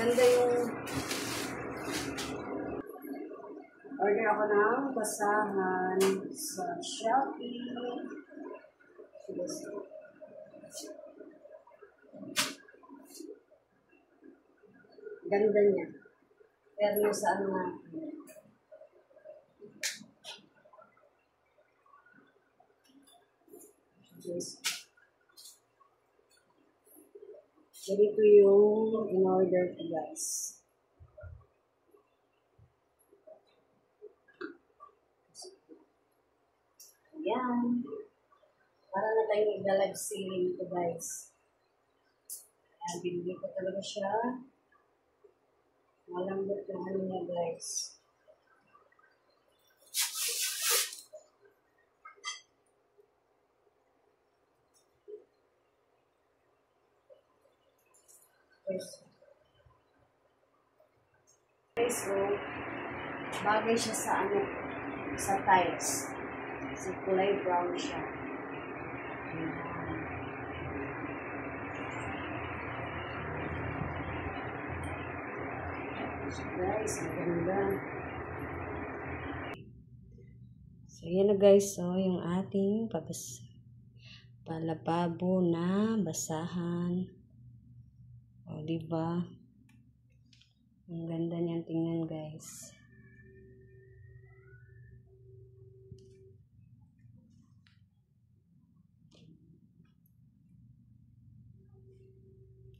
Maganda yung order ako ng basahan sa Shopee. Ganda niya. Pero sa ano natin. Yes. Ganito yung in-order ko, guys. Ayan. Para na tayong i-live selling ito, guys. Ayan, binili ko talaga siya. Malambot yung ano niya, guys. So, bagay siya sa ano, sa tiles. Kasi kulay brown siya. Guys, maganda. So, yan na guys. So, yung ating palababo na basahan. O, diba? Ang ganda niyang tingnan, guys.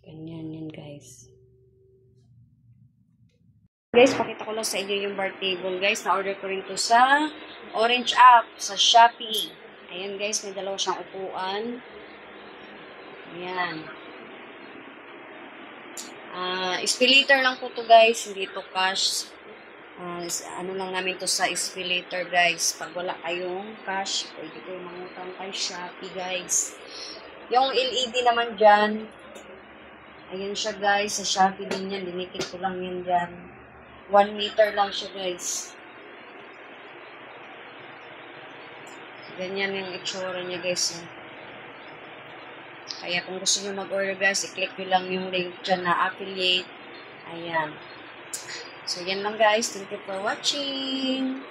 Ganyan yan, guys. Guys, pakita ko lang sa inyo yung bar table, guys. Na-order ko rin to sa Orange App, sa Shopee. Ayan, guys. May dalawa siyang upuan. Ayan. Escalator lang po to, guys. Hindi to cash. Ano lang namin to sa escalator, guys. Pag wala kayong cash, pwede kayo mangutang kay Shopee, guys. Yung LED naman dyan, ayan siya, guys. Sa Shopee din yan. Dinikit ko lang yan dyan. 1 meter lang siya, guys. Ganyan yung itsura niya, guys. Kaya kung gusto nyo mag-order, guys, i-click nyo lang yung link dyan na affiliate. Ayan. So, yan lang, guys. Thank you for watching.